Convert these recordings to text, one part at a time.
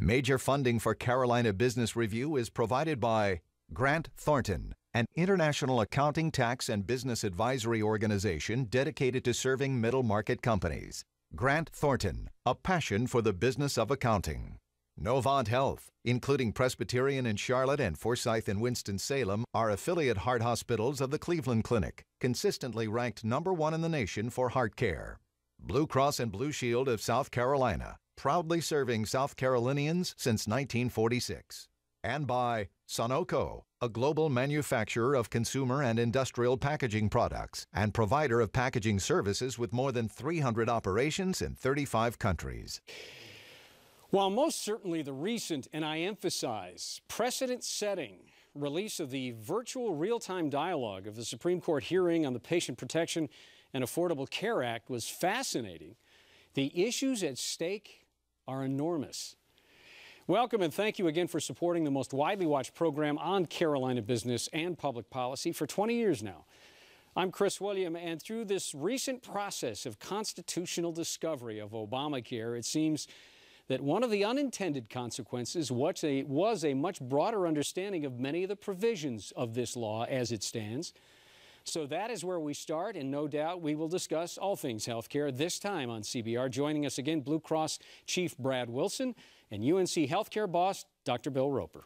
Major funding for Carolina Business Review is provided by Grant Thornton, an international accounting, tax, and business advisory organization dedicated to serving middle-market companies. Grant Thornton, a passion for the business of accounting. Novant HEALTH, including Presbyterian in Charlotte and Forsyth in Winston-Salem, are affiliate heart hospitals of the Cleveland Clinic, consistently ranked #1 in the nation for heart care. Blue Cross and Blue Shield of South Carolina, proudly serving South Carolinians since 1946. And by Sunoco, a global manufacturer of consumer and industrial packaging products and provider of packaging services with more than 300 operations in 35 countries. While most certainly the recent, and I emphasize, precedent-setting release of the virtual real-time dialogue of the Supreme Court hearing on the Patient Protection and Affordable Care Act was fascinating, the issues at stake are enormous. Welcome and thank you again for supporting the most widely watched program on Carolina business and public policy for 20 years now. I'm Chris William, and through this recent process of constitutional discovery of Obamacare, it seems that one of the unintended consequences was a much broader understanding of many of the provisions of this law as it stands. So that is where we start, and no doubt we will discuss all things healthcare this time on CBR. Joining us again, Blue Cross Chief Brad Wilson and UNC Healthcare boss, Dr. Bill Roper.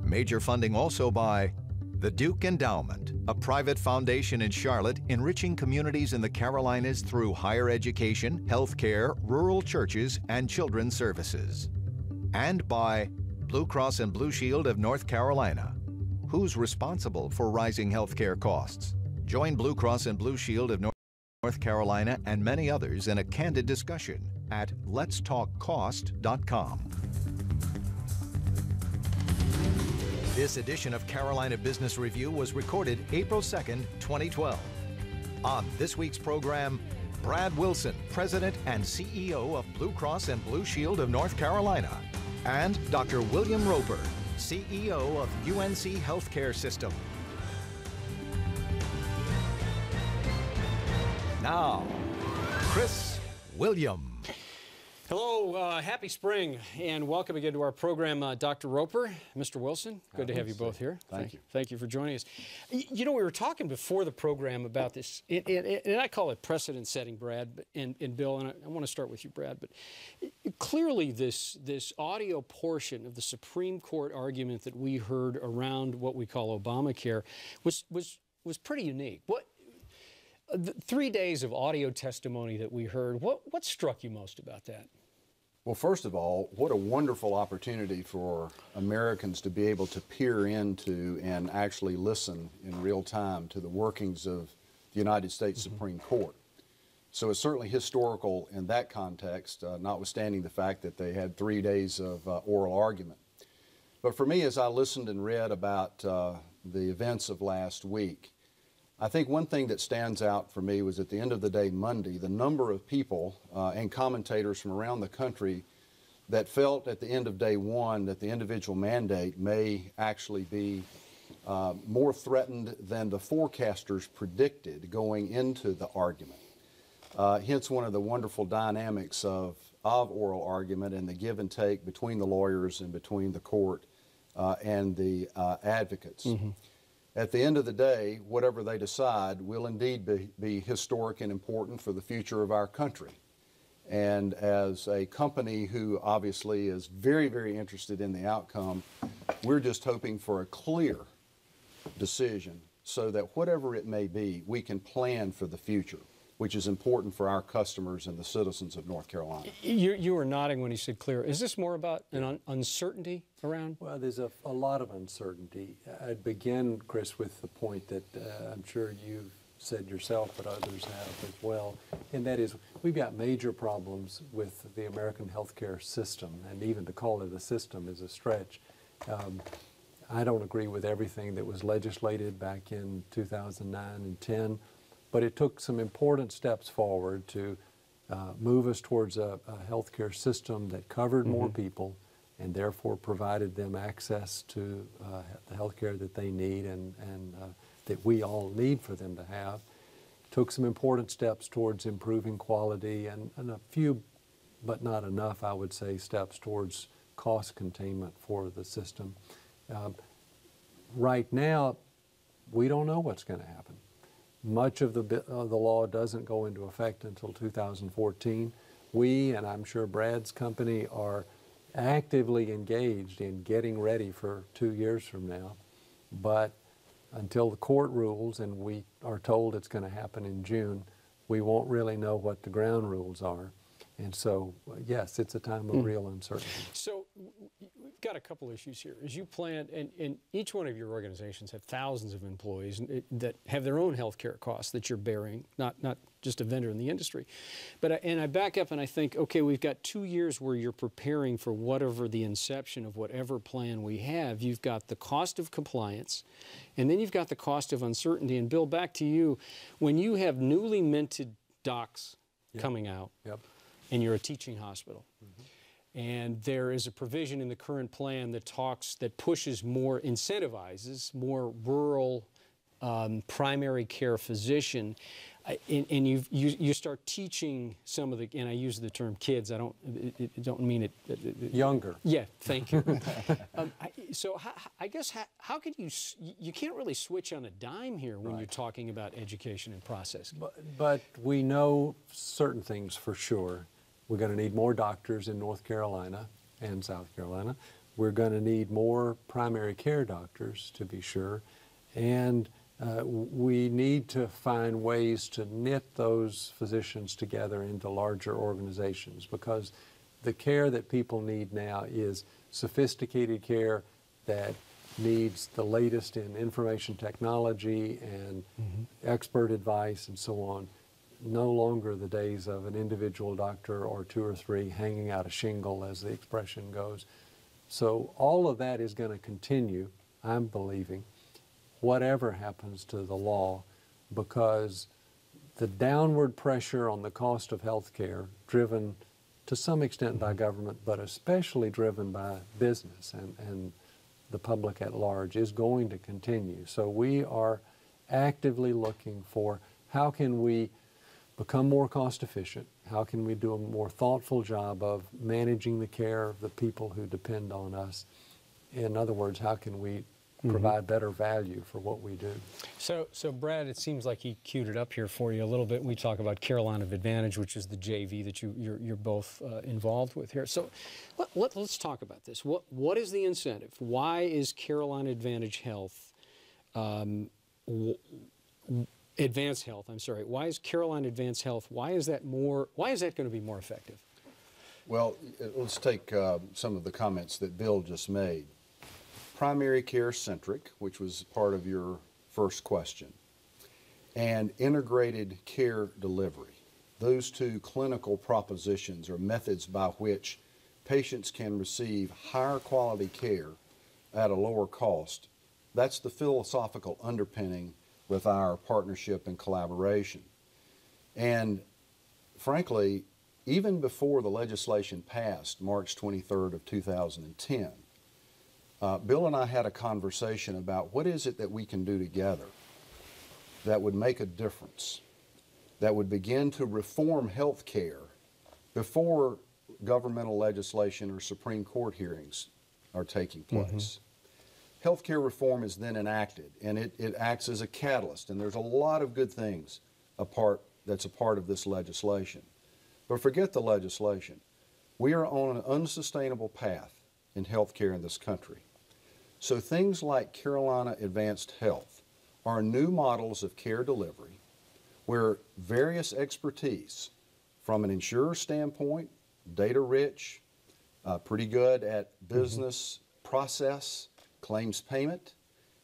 Major funding also by the Duke Endowment, a private foundation in Charlotte enriching communities in the Carolinas through higher education, healthcare, rural churches, and children's services. And by Blue Cross and Blue Shield of North Carolina. Who's responsible for rising healthcare costs? Join Blue Cross and Blue Shield of North Carolina and many others in a candid discussion at letstalkcost.com. This edition of Carolina Business Review was recorded April 2nd, 2012. On this week's program, Brad Wilson, President and CEO of Blue Cross and Blue Shield of North Carolina, and Dr. William Roper, CEO of UNC Healthcare System. Now, Chris William. Hello, happy spring, and welcome again to our program, Dr. Roper, Mr. Wilson. Good to have you both here. Thank you. Thank you for joining us. You know, we were talking before the program about this, and I call it precedent-setting, Brad and Bill, and I want to start with you, Brad, but clearly this audio portion of the Supreme Court argument that we heard around what we call Obamacare was pretty unique. The 3 days of audio testimony that we heard, what struck you most about that? Well, first of all, what a wonderful opportunity for Americans to be able to peer into and actually listen in real time to the workings of the United States Supreme Court. So it's certainly historical in that context, notwithstanding the fact that they had 3 days of oral argument. But for me, as I listened and read about the events of last week, I think one thing that stands out for me was at the end of the day, Monday, the number of people and commentators from around the country that felt at the end of day one that the individual mandate may actually be more threatened than the forecasters predicted going into the argument. Hence one of the wonderful dynamics of oral argument and the give and take between the lawyers and between the court and the advocates. At the end of the day, whatever they decide will indeed be historic and important for the future of our country. And as a company who obviously is very, very interested in the outcome, we're just hoping for a clear decision so that whatever it may be, we can plan for the future, which is important for our customers and the citizens of North Carolina. You were nodding when he said clear. Is this more about an uncertainty around? Well, there's a lot of uncertainty. I'd begin, Chris, with the point that I'm sure you've said yourself, but others have as well, and that is we've got major problems with the American healthcare system, and even to call it a system is a stretch. I don't agree with everything that was legislated back in 2009 and 10. But it took some important steps forward to move us towards a healthcare system that covered more people and therefore provided them access to the healthcare that they need and that we all need for them to have. Took some important steps towards improving quality and a few but not enough, I would say, steps towards cost containment for the system. Right now, we don't know what's going to happen. Much of the law doesn't go into effect until 2014. We, and I'm sure Brad's company, are actively engaged in getting ready for 2 years from now. But until the court rules, and we are told it's going to happen in June, we won't really know what the ground rules are. And so, yes, it's a time of real uncertainty. So we've got a couple issues here. As you plan, and each one of your organizations have thousands of employees that have their own health care costs that you're bearing, not just a vendor in the industry. But and I back up and I think, okay, we've got 2 years where you're preparing for whatever the inception of whatever plan we have. You've got the cost of compliance, and then you've got the cost of uncertainty. And Bill, back to you, when you have newly minted docs coming out, and you're a teaching hospital, and there is a provision in the current plan that pushes more, incentivizes more rural primary care physician, and you start teaching some of the, and I use the term kids, I don't mean it. Younger. Yeah, thank you. So I guess how could you can't really switch on a dime here when you're talking about education and process. But we know certain things for sure. We're going to need more doctors in North Carolina and South Carolina. We're going to need more primary care doctors, to be sure. And we need to find ways to knit those physicians together into larger organizations, because the care that people need now is sophisticated care that needs the latest in information technology and expert advice and so on. No longer the days of an individual doctor or 2 or 3 hanging out a shingle, as the expression goes. So all of that is going to continue, I'm believing, whatever happens to the law, because the downward pressure on the cost of health care, driven to some extent by government, but especially driven by business and the public at large, is going to continue. So we are actively looking for how can we become more cost efficient, how can we do a more thoughtful job of managing the care of the people who depend on us. In other words, how can we provide better value for what we do. So Brad, it seems like he queued it up here for you a little bit. We talk about Carolina Advantage, which is the JV that you're both involved with here. So let's talk about this. What is the incentive? Why is Carolina Advantage Health, Advanced Health, I'm sorry, why is Carolina Advanced Health, why is that going to be more effective? Well, let's take some of the comments that Bill just made. Primary care centric, which was part of your first question, and integrated care delivery. Those two clinical propositions or methods by which patients can receive higher quality care at a lower cost. That's the philosophical underpinning with our partnership and collaboration. And frankly, even before the legislation passed March 23rd of 2010, Bill and I had a conversation about what is it that we can do together that would make a difference, that would begin to reform health care before governmental legislation or Supreme Court hearings are taking place. Healthcare reform is then enacted, and it acts as a catalyst, and there's a lot of good things that's a part of this legislation. But forget the legislation. We are on an unsustainable path in healthcare in this country. So things like Carolina Advanced Health are new models of care delivery where various expertise from an insurer standpoint, data rich, pretty good at business process, claims payment,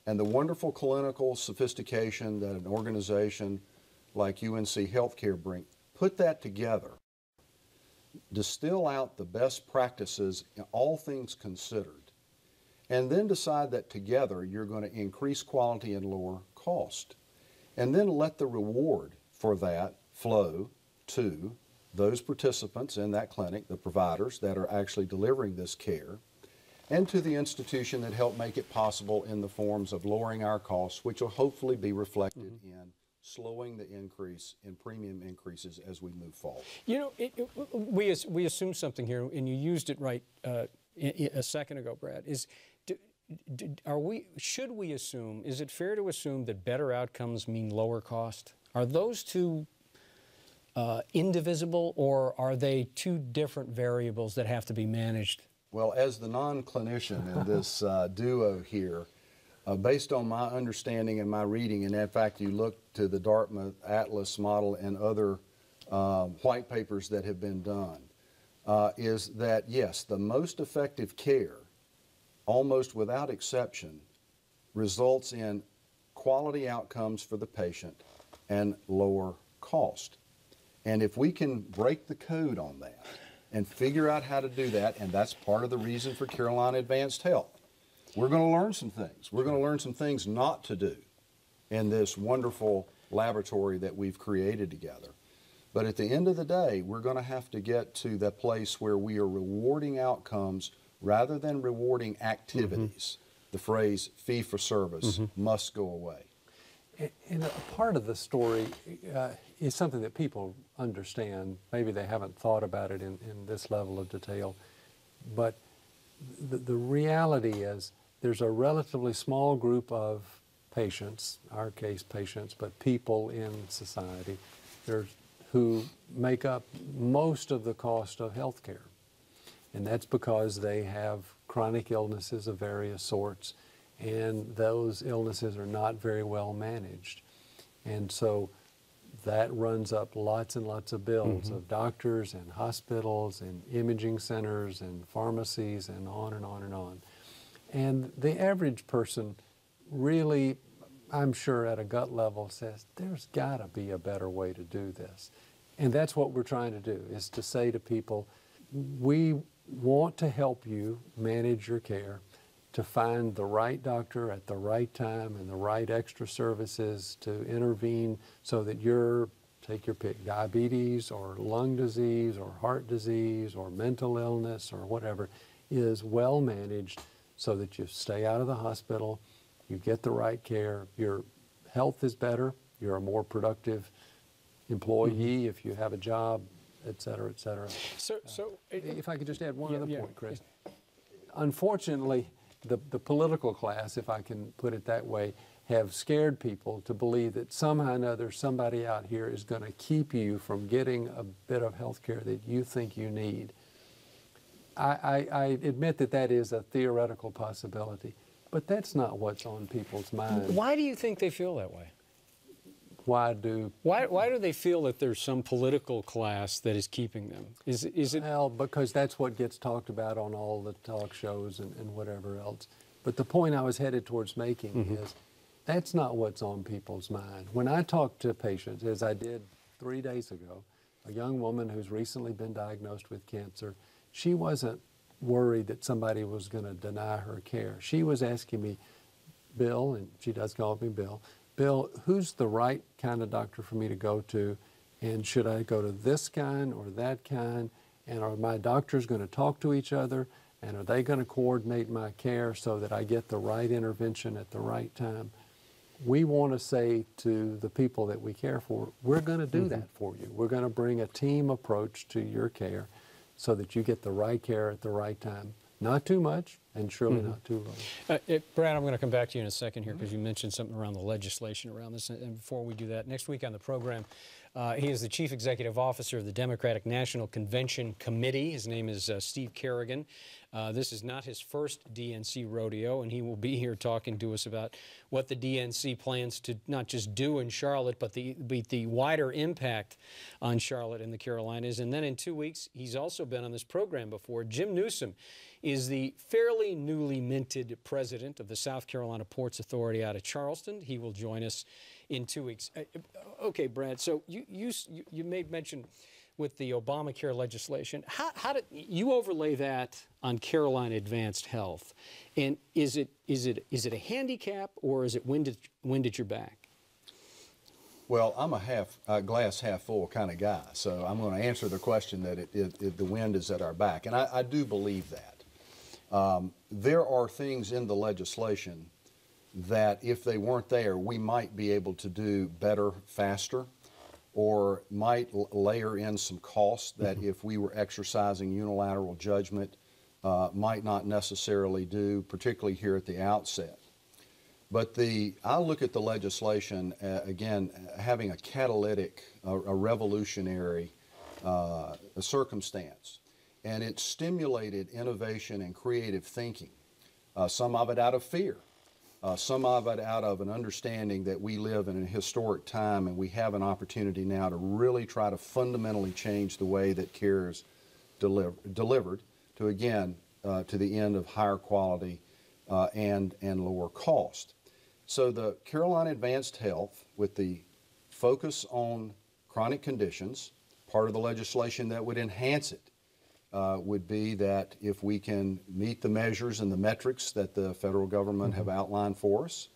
and the wonderful clinical sophistication that an organization like UNC Healthcare brings. Put that together, distill out the best practices, all things considered, and then decide that together you're going to increase quality and lower cost. And then let the reward for that flow to those participants in that clinic, the providers that are actually delivering this care, and to the institution that helped make it possible in the forms of lowering our costs, which will hopefully be reflected in slowing the increase in premium increases as we move forward. You know, we assume something here, and you used it right a second ago, Brad. Should we assume? Is it fair to assume that better outcomes mean lower cost? Are those two indivisible, or are they two different variables that have to be managed? Well, as the non-clinician in this duo here, based on my understanding and my reading, and in fact, you look to the Dartmouth Atlas model and other white papers that have been done, is that yes, the most effective care, almost without exception, results in quality outcomes for the patient and lower cost. And if we can break the code on that and figure out how to do that, and that's part of the reason for Carolina Advanced Health, we're going to learn some things. We're going to learn some things not to do in this wonderful laboratory that we've created together. But at the end of the day, we're going to have to get to that place where we are rewarding outcomes rather than rewarding activities. The phrase fee for service must go away. And a part of the story is something that people understand. Maybe they haven't thought about it in this level of detail. But the reality is there's a relatively small group of patients, our case patients, but people in society who make up most of the cost of health care. And that's because they have chronic illnesses of various sorts, and those illnesses are not very well managed. And so that runs up lots and lots of bills of doctors and hospitals and imaging centers and pharmacies and on and on and on. And the average person really, I'm sure at a gut level, says there's got to be a better way to do this. And that's what we're trying to do, is to say to people, we want to help you manage your care, to find the right doctor at the right time and the right extra services to intervene so that take your pick, diabetes or lung disease or heart disease or mental illness or whatever, is well managed so that you stay out of the hospital, you get the right care, your health is better, you're a more productive employee if you have a job, et cetera, et cetera. If I could just add one other point, Chris. Unfortunately, the political class, if I can put it that way, have scared people to believe that somehow or another somebody out here is going to keep you from getting a bit of health care that you think you need. I admit that is a theoretical possibility, but that's not what's on people's minds. Why do you think they feel that way? Why do they feel that there's some political class that is keeping them? Is it? Well, because that's what gets talked about on all the talk shows and whatever else. But the point I was headed towards making is that's not what's on people's mind. When I talk to patients, as I did 3 days ago, a young woman who's recently been diagnosed with cancer, she wasn't worried that somebody was going to deny her care. She was asking me, Bill, and she does call me Bill, who's the right kind of doctor for me to go to, and should I go to this kind or that kind, and are my doctors going to talk to each other, and are they going to coordinate my care so that I get the right intervention at the right time? We want to say to the people that we care for, we're going to do that for you. We're going to bring a team approach to your care so that you get the right care at the right time. Not too much, and surely not too low. Brad, I'm going to come back to you in a second here because you mentioned something around the legislation around this. And before we do that, next week on the program, he is the Chief Executive Officer of the Democratic National Convention Committee. His name is Steve Kerrigan. This is not his first DNC rodeo, and he will be here talking to us about what the DNC plans to not just do in Charlotte, but the wider impact on Charlotte and the Carolinas. And then in 2 weeks, he's also been on this program before. Jim Newsom is the fairly newly minted president of the South Carolina Ports Authority out of Charleston. He will join us in 2 weeks. Okay, Brad, so you made mention with the Obamacare legislation. How did you overlay that on Carolina Advanced Health? And is it a handicap, or is it wind at your back? Well, I'm a glass half full kind of guy, so I'm going to answer the question that the wind is at our back, and I do believe that. There are things in the legislation that if they weren't there, we might be able to do better, faster, or might layer in some costs that if we were exercising unilateral judgment might not necessarily do, particularly here at the outset. But I look at the legislation, again, having a catalytic, a revolutionary circumstance. And it stimulated innovation and creative thinking, some of it out of fear. Some of it out of an understanding that we live in a historic time and we have an opportunity now to really try to fundamentally change the way that care is delivered to, again, to the end of higher quality and lower cost. So the Carolina Advanced Health, with the focus on chronic conditions, part of the legislation that would enhance it would be that if we can meet the measures and the metrics that the federal government have outlined for us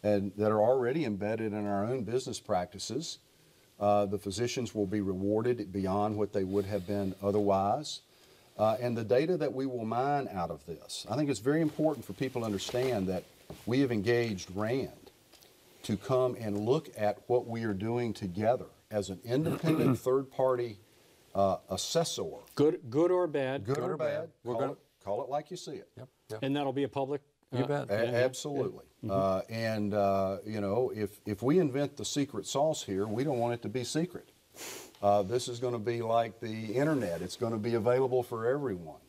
and that are already embedded in our own business practices, the physicians will be rewarded beyond what they would have been otherwise. And the data that we will mine out of this, I think it's very important for people to understand that we have engaged RAND to come and look at what we are doing together as an independent third-party assessor. Good or bad? Good or bad. Call it like you see it. Yep, yep. And that'll be a public? You bet. Absolutely. You know, if we invent the secret sauce here, we don't want it to be secret. This is going to be like the internet. It's going to be available for everyone.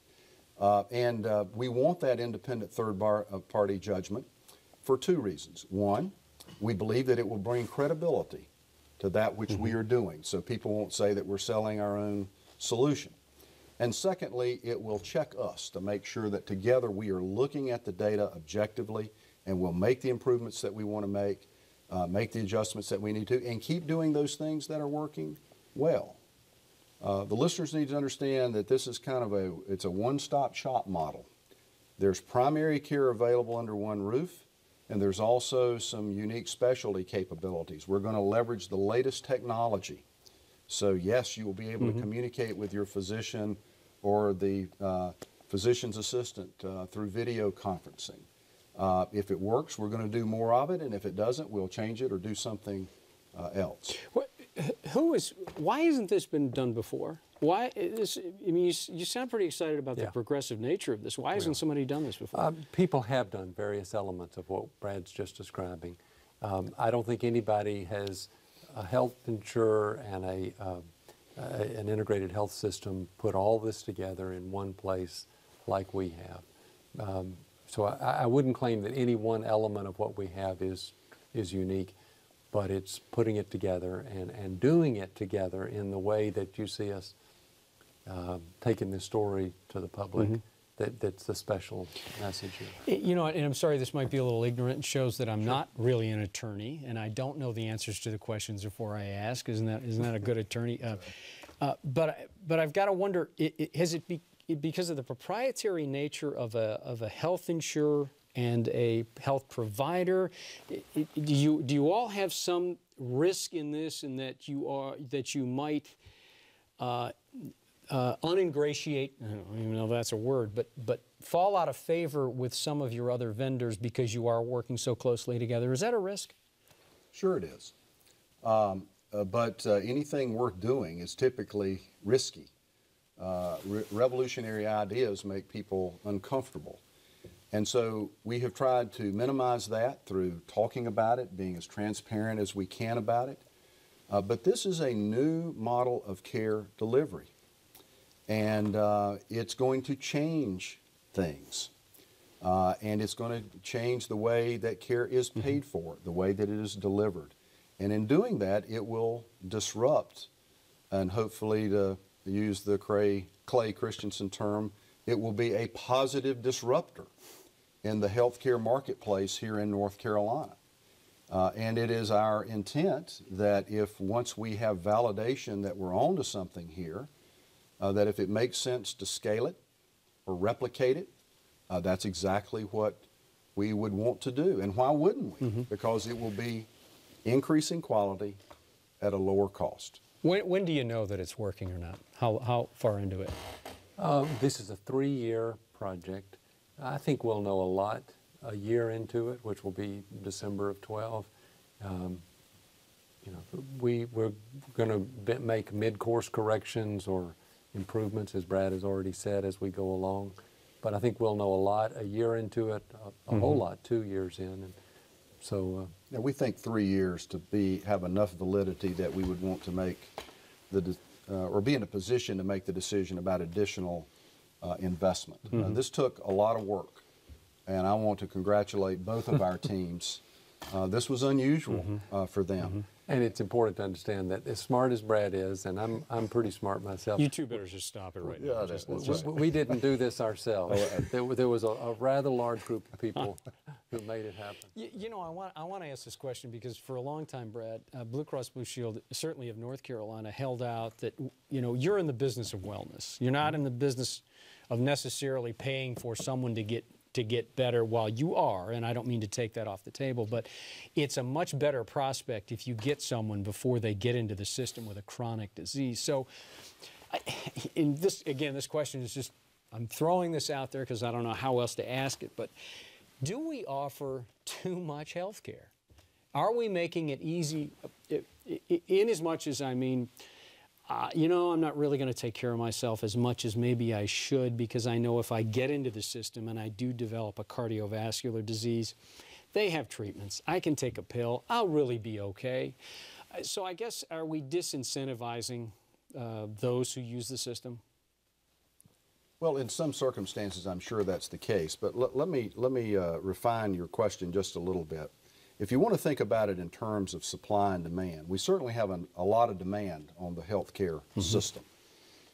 We want that independent third-party judgment for two reasons. One, we believe that it will bring credibility to that which we are doing, so people won't say that we're selling our own solution. And secondly, it will check us to make sure that together we are looking at the data objectively and we'll make the improvements that we want to make the adjustments that we need to, and keep doing those things that are working well. The listeners need to understand that this is kind of it's a one-stop shop model. There's primary care available under one roof, and there's also some unique specialty capabilities. We're going to leverage the latest technology. So yes, you will be able to communicate with your physician or the physician's assistant through video conferencing. If it works, we're going to do more of it, and if it doesn't, we'll change it or do something else. Why hasn't this been done before? Why is, I mean, you sound pretty excited about the progressive nature of this. Why hasn't somebody done this before? People have done various elements of what Brad's just describing. I don't think anybody has a health insurer and an integrated health system put all this together in one place like we have. So I wouldn't claim that any one element of what we have is unique, but it's putting it together and doing it together in the way that you see us taking this story to the public. That's the special message here. You know, and I'm sorry, this might be a little ignorant and shows that I'm not really an attorney, and I don't know the answers to the questions before I ask. Isn't that a good attorney? But I've got to wonder, has it because of the proprietary nature of a health insurer and a health provider, do you all have some risk in this, in that you might uningratiate, I don't even know if that's a word, but fall out of favor with some of your other vendors because you are working so closely together? Is that a risk? Sure it is. But anything worth doing is typically risky. Revolutionary ideas make people uncomfortable. And so we have tried to minimize that through talking about it, being as transparent as we can about it. But this is a new model of care delivery. And it's going to change things. And it's going to change the way that care is paid for, the way that it is delivered. And in doing that, it will disrupt, and hopefully, to use the Clay Christensen term, it will be a positive disruptor in the healthcare marketplace here in North Carolina. And it is our intent that if once we have validation that we're onto something here, that if it makes sense to scale it or replicate it, that's exactly what we would want to do. And why wouldn't we? Because it will be increasing quality at a lower cost. When do you know that it's working or not? How far into it? This is a 3-year project. I think we'll know a lot a year into it, which will be December of 12. We're going to make mid-course corrections or improvements, as Brad has already said, as we go along. But I think we'll know a lot a year into it, a whole lot 2 years in. And so yeah, we think 3 years to have enough validity that we would want to make or be in a position to make the decision about additional investment. This took a lot of work, and I want to congratulate both of our teams. This was unusual for them. And it's important to understand that as smart as Brad is, and I'm pretty smart myself. You two better just stop it right now. We didn't do this ourselves. There was a rather large group of people who made it happen. You know, I want to ask this question because for a long time, Brad, Blue Cross Blue Shield, certainly of North Carolina, held out that, you know, you're in the business of wellness. You're not in the business of necessarily paying for someone to get better while you are, and I don't mean to take that off the table, but it's a much better prospect if you get someone before they get into the system with a chronic disease. So this question is just, I'm throwing this out there because I don't know how else to ask it, but do we offer too much health care? Are we making it easy, in as much as, I mean, you know, I'm not really going to take care of myself as much as maybe I should, because I know if I get into the system and I do develop a cardiovascular disease, they have treatments. I can take a pill. I'll really be okay. So I guess, are we disincentivizing those who use the system? Well, in some circumstances, I'm sure that's the case. But let me refine your question just a little bit. If you want to think about it in terms of supply and demand, we certainly have a lot of demand on the healthcare system.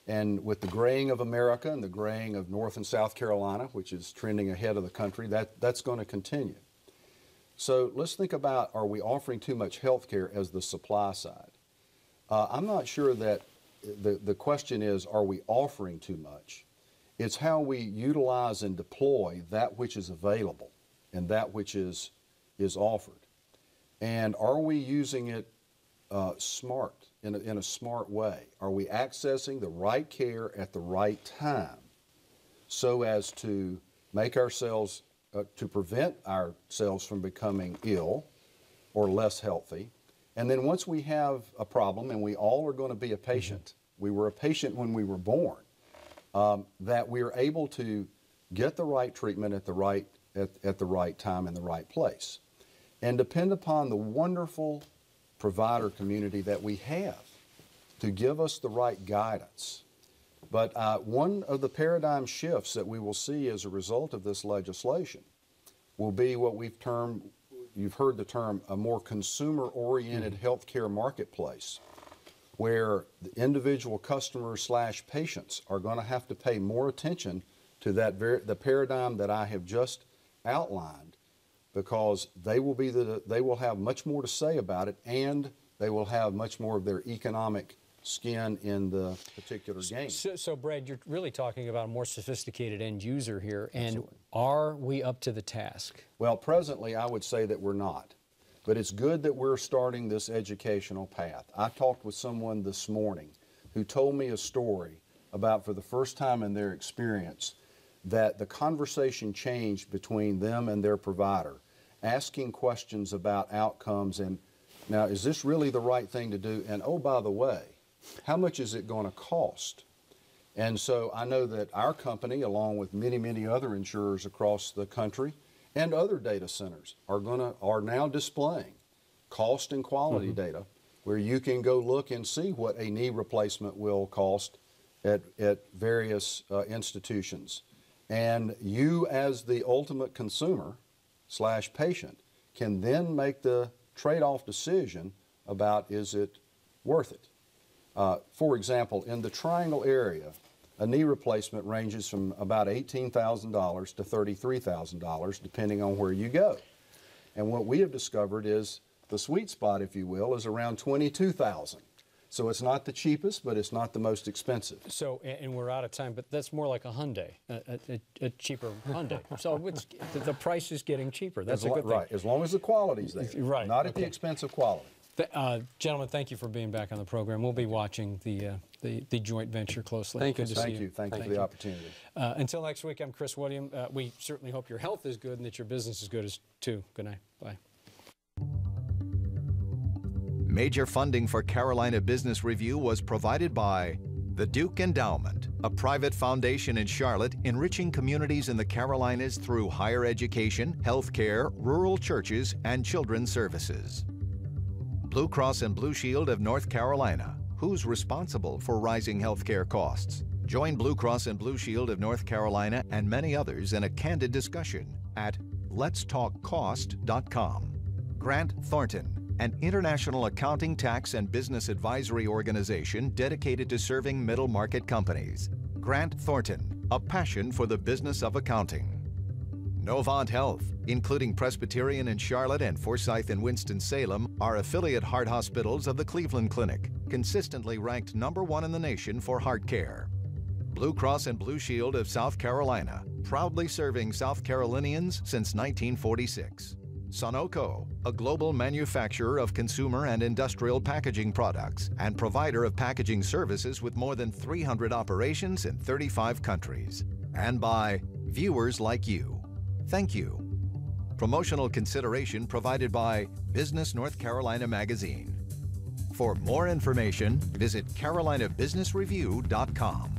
And with the graying of America and the graying of North and South Carolina, which is trending ahead of the country, that's going to continue. So let's think about, are we offering too much health care as the supply side? I'm not sure that the question is, are we offering too much? It's how we utilize and deploy that which is available and that which is offered. And are we using it smart, in a smart way? Are we accessing the right care at the right time so as to make ourselves, to prevent ourselves from becoming ill or less healthy? And then once we have a problem, and we all are going to be a patient, we were a patient when we were born, that we are able to get the right treatment at the right time in the right place, and depend upon the wonderful provider community that we have to give us the right guidance. But one of the paradigm shifts that we will see as a result of this legislation will be what we've termed, you've heard the term, a more consumer-oriented healthcare marketplace, where the individual customers / patients are going to have to pay more attention to the paradigm that I have just outlined, because they will have much more to say about it, and they will have much more of their economic skin in the particular game. So Brad, you're really talking about a more sophisticated end user here, and Absolutely. Are we up to the task? Well, presently I would say that we're not, but it's good that we're starting this educational path. I talked with someone this morning who told me a story about, for the first time in their experience, that the conversation changed between them and their provider, asking questions about outcomes and, now, is this really the right thing to do? And oh, by the way, how much is it going to cost? And so I know that our company, along with many, many other insurers across the country and other data centers, are now displaying cost and quality data, where you can go look and see what a knee replacement will cost at various institutions. And you, as the ultimate consumer / patient, can then make the trade-off decision about, is it worth it? For example, in the Triangle area, a knee replacement ranges from about $18,000 to $33,000, depending on where you go. And what we have discovered is the sweet spot, if you will, is around $22,000. So it's not the cheapest, but it's not the most expensive. So, and we're out of time, but that's more like a Hyundai, a cheaper Hyundai. So the price is getting cheaper. That's a good thing. Right, as long as the quality's there, Right. not at the expense of quality. Gentlemen, thank you for being back on the program. We'll be watching the joint venture closely. Thank you. Good to Thank see you. Thank you for the opportunity. Until next week, I'm Chris William. We certainly hope your health is good and that your business is good too. Good night. Bye. Major funding for Carolina Business Review was provided by the Duke Endowment, a private foundation in Charlotte enriching communities in the Carolinas through higher education, healthcare, rural churches, and children's services. Blue Cross and Blue Shield of North Carolina. Who's responsible for rising healthcare costs? Join Blue Cross and Blue Shield of North Carolina and many others in a candid discussion at letstalkcost.com. Grant Thornton, an international accounting, tax, and business advisory organization dedicated to serving middle market companies. Grant Thornton, a passion for the business of accounting. Novant HEALTH, including Presbyterian in Charlotte and Forsyth in Winston-Salem, are affiliate heart hospitals of the Cleveland Clinic, consistently ranked #1 in the nation for heart care. Blue Cross and Blue Shield of South Carolina, proudly serving South Carolinians since 1946. Sunoco, a global manufacturer of consumer and industrial packaging products and provider of packaging services with more than 300 operations in 35 countries. And by viewers like you. Thank you. Promotional consideration provided by Business North Carolina Magazine. For more information, visit carolinabusinessreview.com.